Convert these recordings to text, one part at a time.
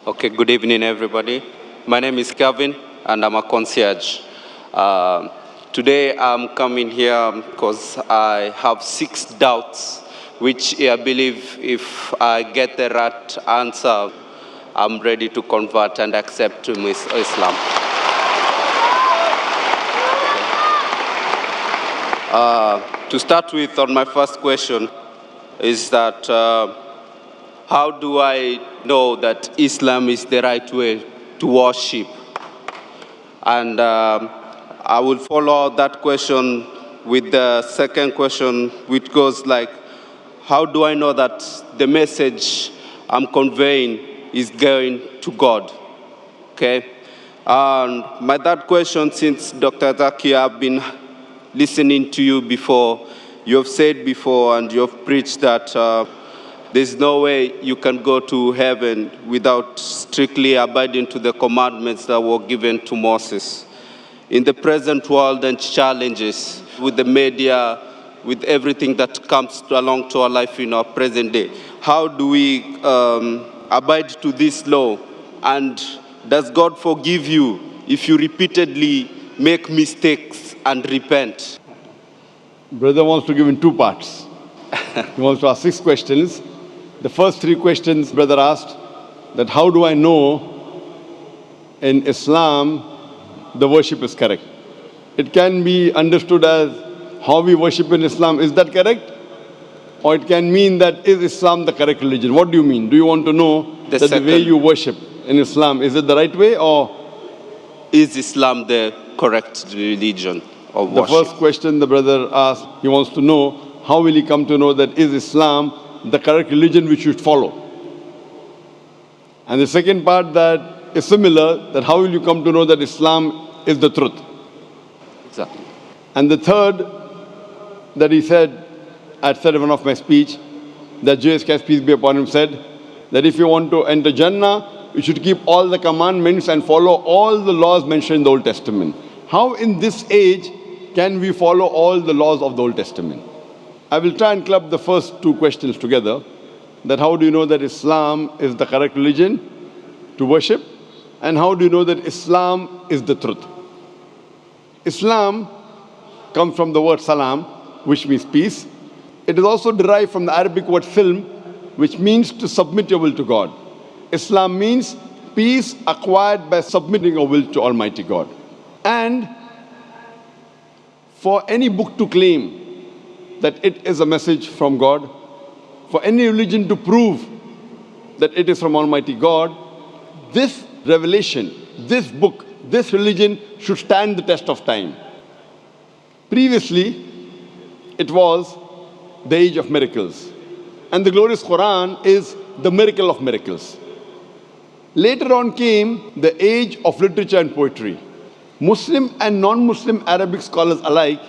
Okay, good evening, everybody. My name is Gavin, and I'm a concierge. Today, I'm coming here because I have 6 doubts, which I believe if I get the right answer, I'm ready to convert and accept to Islam. To start with, on my first question, is that how do I know that Islam is the right way to worship? And I will follow that question with the second question, which goes like, how do I know that the message I'm conveying is going to God? Okay? And my third question, since Dr. Zakir, I've been listening to you before, you have said before and you have preached that there's no way you can go to heaven without strictly abiding to the commandments that were given to Moses. In the present world and challenges with the media, with everything that comes along to our life in our present day, how do we abide to this law? And does God forgive you if you repeatedly make mistakes and repent? Brother wants to give in 2 parts. He wants to ask 6 questions. The first 3 questions brother asked, that how do I know in Islam the worship is correct? It can be understood as how we worship in Islam, is that correct? Or it can mean that is Islam the correct religion? What do you mean? Do you want to know that the way you worship in Islam, is it the right way, or is Islam the correct religion of worship? The first question the brother asked, he wants to know, how will he come to know that is Islam the correct religion we should follow? And the second part that is similar, that how will you come to know that Islam is the truth? Exactly. And the third that he said, I said in one of my speech, that Jesus Christ, peace be upon him, said that if you want to enter Jannah, you should keep all the commandments and follow all the laws mentioned in the Old Testament. How in this age can we follow all the laws of the Old Testament? I will try and club the first 2 questions together, that how do you know that Islam is the correct religion to worship, and how do you know that Islam is the truth? Islam comes from the word salam, which means peace. It is also derived from the Arabic word silm, which means to submit your will to God. Islam means peace acquired by submitting your will to Almighty God. And for any book to claim that it is a message from God, for any religion to prove that it is from Almighty God, this revelation, this book, this religion should stand the test of time. Previously, it was the age of miracles. And the glorious Quran is the miracle of miracles. Later on came the age of literature and poetry. Muslim and non-Muslim Arabic scholars alike,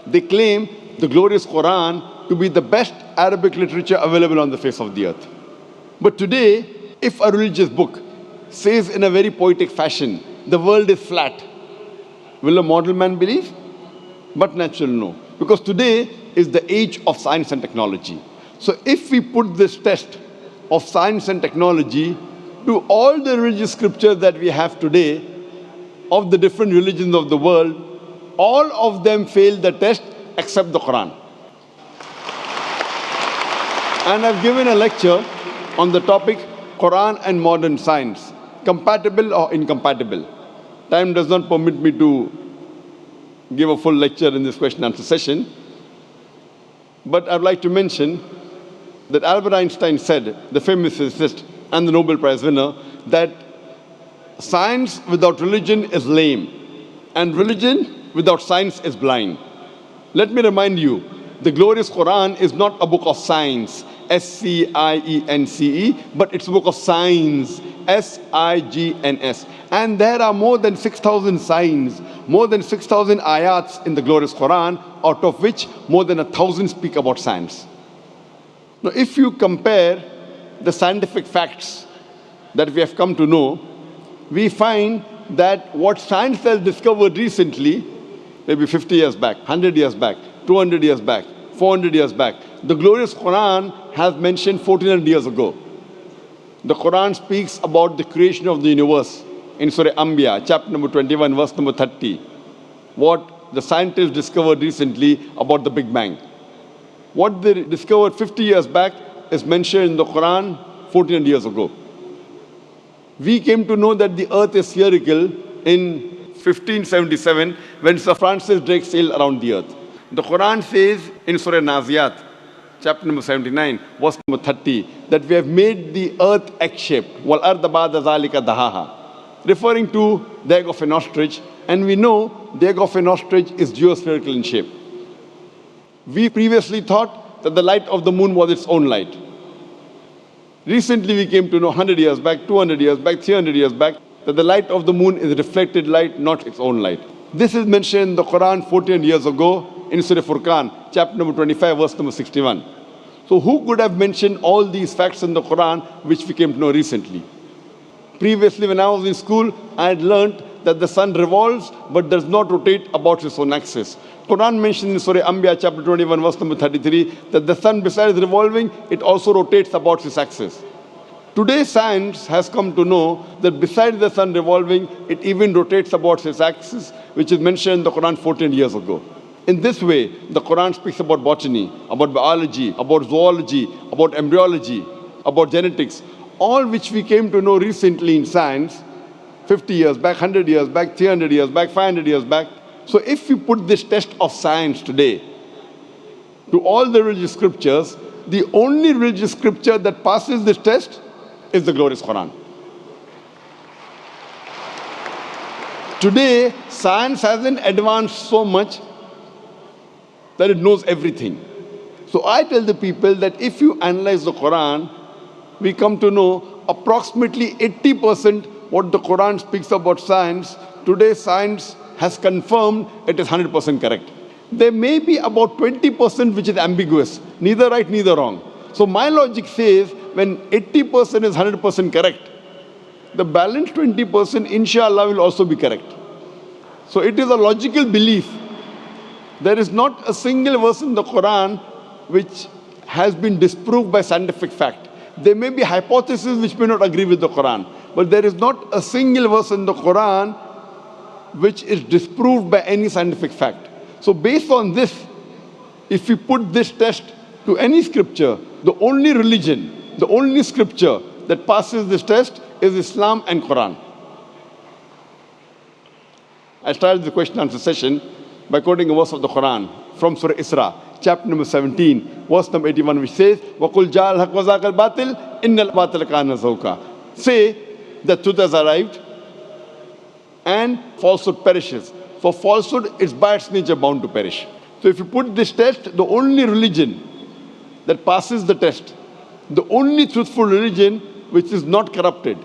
they claim the glorious Quran to be the best Arabic literature available on the face of the earth. But today, if a religious book says in a very poetic fashion, the world is flat, will a mortal man believe? But natural, no. Because today is the age of science and technology. So if we put this test of science and technology to all the religious scriptures that we have today, of the different religions of the world, all of them fail the test except the Quran. And I've given a lecture on the topic Quran and modern science, compatible or incompatible. Time does not permit me to give a full lecture in this question and answer session. But I'd like to mention that Albert Einstein said, the famous physicist and the Nobel Prize winner, that science without religion is lame, and religion without science is blind. Let me remind you, the glorious Quran is not a book of science, S-C-I-E-N-C-E, but it's a book of signs, S-I-G-N-S. And there are more than 6,000 signs, more than 6,000 ayats in the glorious Quran, out of which more than 1,000 speak about science. Now, if you compare the scientific facts that we have come to know, we find that what science has discovered recently, maybe 50 years back, 100 years back, 200 years back, 400 years back, the glorious Quran has mentioned 1400 years ago. The Quran speaks about the creation of the universe in Surah Anbiya, chapter number 21, verse number 30. What the scientists discovered recently about the Big Bang. What they discovered 50 years back is mentioned in the Quran 1400 years ago. We came to know that the earth is spherical in 1577 when Sir Francis Drake sailed around the earth. The Quran says in Surah Naziyat, chapter number 79, verse number 30, that we have made the earth egg-shaped, wal arda ba'da zalika dahaha, referring to the egg of an ostrich, and we know the egg of an ostrich is geospherical in shape. We previously thought that the light of the moon was its own light. Recently we came to know 100 years back, 200 years back, 300 years back, that the light of the moon is reflected light, not its own light. This is mentioned in the Quran 14 years ago in Surah Furqan, chapter number 25, verse number 61. So who could have mentioned all these facts in the Quran which we came to know recently? Previously, when I was in school, I had learned that the sun revolves but does not rotate about its own axis. Quran mentions in Surah Anbiya, chapter 21, verse number 33, that the sun, besides revolving, it also rotates about its axis. Today, science has come to know that besides the sun revolving, it even rotates about its axis, which is mentioned in the Quran 14 years ago. In this way, the Quran speaks about botany, about biology, about zoology, about embryology, about genetics, all which we came to know recently in science, 50 years back, 100 years back, 300 years back, 500 years back. So if we put this test of science today to all the religious scriptures, the only religious scripture that passes this test is the glorious Quran. Today, science hasn't advanced so much that it knows everything. So I tell the people that if you analyze the Quran, we come to know approximately 80% what the Quran speaks about science. Today, science has confirmed it is 100% correct. There may be about 20% which is ambiguous, neither right, neither wrong. So my logic says when 80% is 100% correct, the balance 20%, inshallah, will also be correct. So it is a logical belief. There is not a single verse in the Quran which has been disproved by scientific fact. There may be hypotheses which may not agree with the Quran, but there is not a single verse in the Quran which is disproved by any scientific fact. So based on this, if we put this test to any scripture, the only religion, the only scripture that passes this test is Islam and Quran. I started the question answer session by quoting a verse of the Quran from Surah Isra, chapter number 17, verse number 81, which says, وَقُلْ جَاءَ الْحَقُّ وَزَاقَ الْبَاطِلِ إِنَّ الْبَاطِلَ كَانَ زَهُوقًا. Say that truth has arrived and falsehood perishes. For falsehood is by its nature bound to perish. So if you put this test, the only religion that passes the test, the only truthful religion which is not corrupted,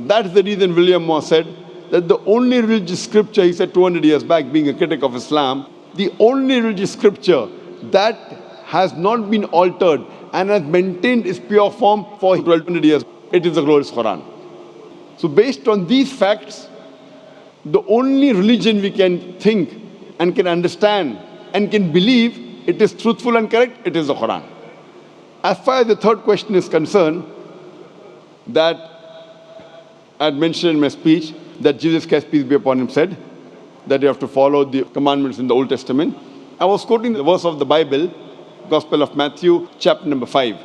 that's the reason William Moore said that the only religious scripture, he said 200 years back, being a critic of Islam, the only religious scripture that has not been altered and has maintained its pure form for 1200 years, it is the glorious Quran. So based on these facts, the only religion we can think and can understand and can believe it is truthful and correct, it is the Quran. As far as the third question is concerned, that I had mentioned in my speech that Jesus Christ, peace be upon him, said that you have to follow the commandments in the Old Testament. I was quoting the verse of the Bible, Gospel of Matthew, chapter number 5,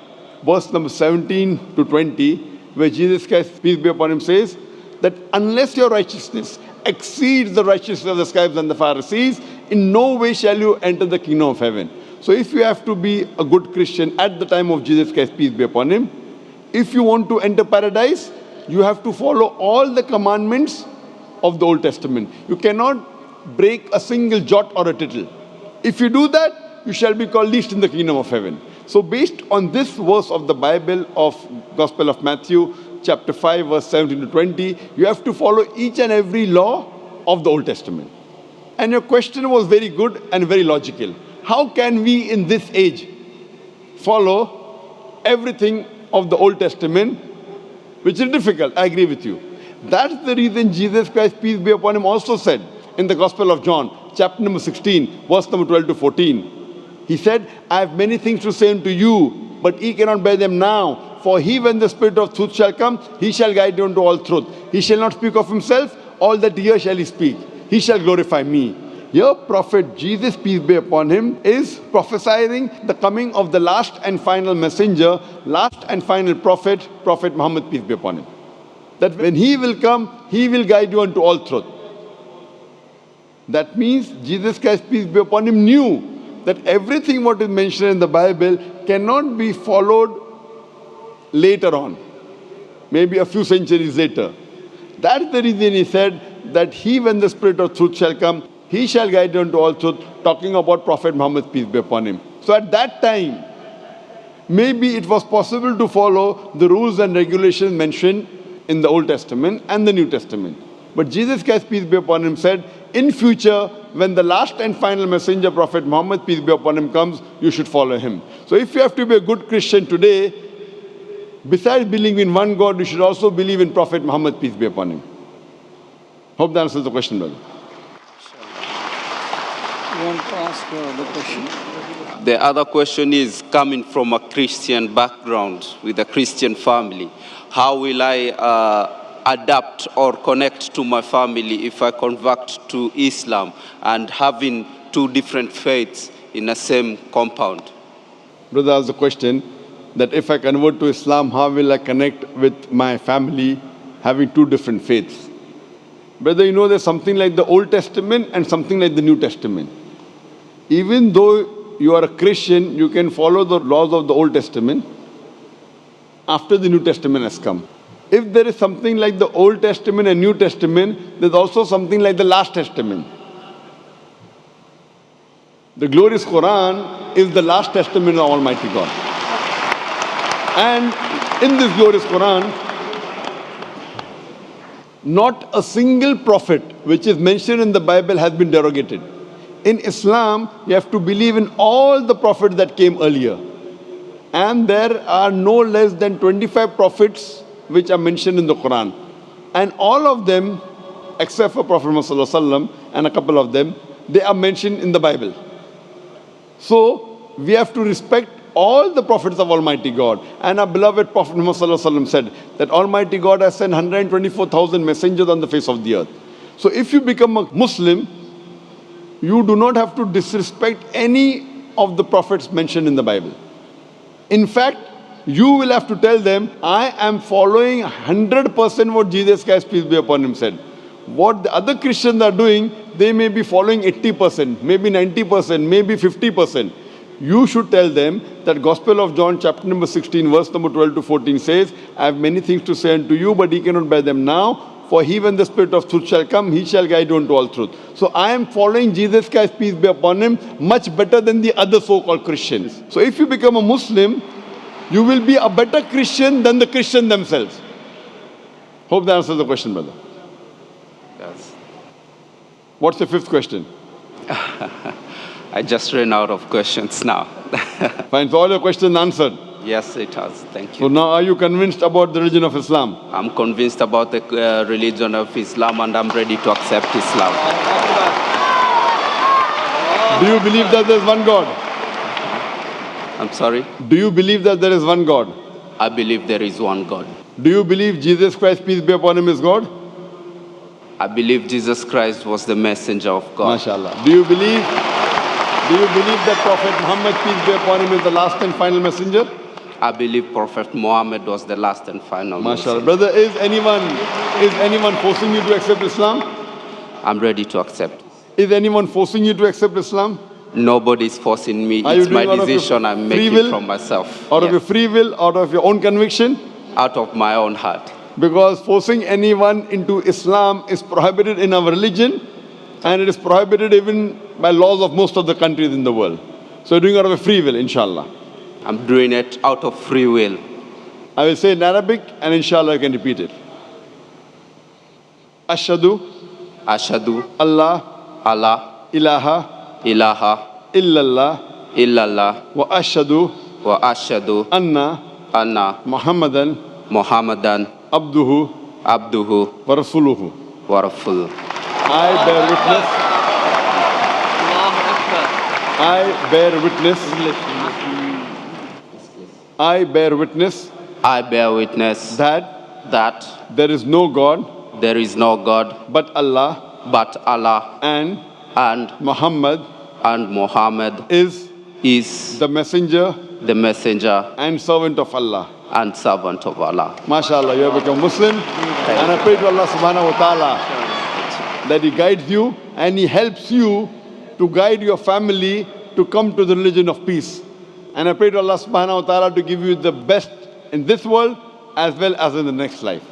verse number 17 to 20, where Jesus Christ, peace be upon him, says that unless your righteousness exceeds the righteousness of the scribes and the Pharisees, in no way shall you enter the kingdom of heaven. So if you have to be a good Christian at the time of Jesus Christ, peace be upon him, if you want to enter paradise, you have to follow all the commandments of the Old Testament. You cannot break a single jot or a tittle. If you do that, you shall be called least in the kingdom of heaven. So based on this verse of the Bible of Gospel of Matthew, chapter 5, verse 17 to 20, you have to follow each and every law of the Old Testament. And your question was very good and very logical. How can we in this age follow everything of the Old Testament, which is difficult? I agree with you. That's the reason Jesus Christ, peace be upon him, also said in the Gospel of John, chapter number 16, verse number 12 to 14. He said, I have many things to say unto you, but ye cannot bear them now. For he, when the Spirit of truth shall come, he shall guide you into all truth. He shall not speak of himself, all that he hears shall he speak. He shall glorify me. Your Prophet Jesus, peace be upon him, is prophesying the coming of the last and final messenger, last and final prophet, Prophet Muhammad, peace be upon him. That when he will come, he will guide you unto all truth. That means Jesus Christ, peace be upon him, knew that everything what is mentioned in the Bible cannot be followed later on, maybe a few centuries later. That's the reason he said that he, when the Spirit of truth shall come, he shall guide you unto all truth, talking about Prophet Muhammad, peace be upon him. So at that time, maybe it was possible to follow the rules and regulations mentioned in the Old Testament and the New Testament. But Jesus Christ, peace be upon him, said, in future, when the last and final messenger, Prophet Muhammad, peace be upon him, comes, you should follow him. So if you have to be a good Christian today, besides believing in one God, you should also believe in Prophet Muhammad, peace be upon him. Hope that answers the question, brother. You want to ask the question? The other question is, coming from a Christian background with a Christian family, how will I adapt or connect to my family if I convert to Islam and having two different faiths in the same compound? Brother asked the question that if I convert to Islam, how will I connect with my family having two different faiths? Brother, you know there's something like the Old Testament and something like the New Testament. Even though you are a Christian, you can follow the laws of the Old Testament after the New Testament has come. If there is something like the Old Testament and New Testament, there's also something like the Last Testament. The glorious Quran is the Last Testament of Almighty God. And in this glorious Quran, not a single prophet which is mentioned in the Bible has been derogated. In Islam, you have to believe in all the prophets that came earlier. And there are no less than 25 prophets which are mentioned in the Quran. And all of them, except for Prophet Muhammad and a couple of them, they are mentioned in the Bible. So, we have to respect all the prophets of Almighty God. And our beloved Prophet Muhammad said that Almighty God has sent 124,000 messengers on the face of the earth. So if you become a Muslim, you do not have to disrespect any of the prophets mentioned in the Bible. In fact, you will have to tell them, I am following 100% what Jesus Christ, peace be upon him, said. What the other Christians are doing, they may be following 80%, maybe 90%, maybe 50%. You should tell them that Gospel of John chapter number 16 verse number 12 to 14 says, I have many things to say unto you, but ye cannot bear them now. For he, when the Spirit of truth shall come, he shall guide you unto all truth. So I am following Jesus Christ, peace be upon him, much better than the other so-called Christians. So if you become a Muslim, you will be a better Christian than the Christians themselves. Hope that answers the question, brother. Yes. What's the fifth question? I just ran out of questions now. Fine, so all your questions answered. Yes, it has. Thank So you. now are you convinced about the religion of Islam? I'm convinced about the religion of Islam and I'm ready to accept Islam. Do you believe that there is one God? I'm sorry? Do you believe that there is one God? I believe there is one God. Do you believe Jesus Christ, peace be upon him, is God? I believe Jesus Christ was the messenger of God. MashaAllah. Do you believe that Prophet Muhammad, peace be upon him, is the last and final messenger? I believe Prophet Mohammed was the last and final MashaAllah. messenger. Brother, is anyone forcing you to accept Islam? I'm ready to accept. Is anyone forcing you to accept Islam? Nobody is forcing me. Are you It's my doing out of your decision I'm free making will? from myself. Out of Yes. your free will, out of your own conviction? Out of my own heart. Because forcing anyone into Islam is prohibited in our religion, and it is prohibited even by laws of most of the countries in the world. So you're doing it out of a free will, inshallah. I'm doing it out of free will. I will say in Arabic, and inshallah you can repeat it. Ashhadu Ashhadu Allah Allah ilaha ilaha illallah illallah wa ashhadu wa ashhadu anna anna Muhammadan Muhammadan abduhu abduhu wa rasuluhu. wa rasuluh. I bear witness. I bear witness. I bear witness I bear witness that there is no God there is no God but Allah, but Allah, and and Muhammad Mohammed is is the messenger the messenger and servant of Allah. and servant of Allah. MashaAllah, you have become Muslim. And I pray to Allah subhanahu wa ta'ala that He guides you and He helps you to guide your family to come to the religion of peace. And I pray to Allah subhanahu wa ta'ala to give you the best in this world as well as in the next life.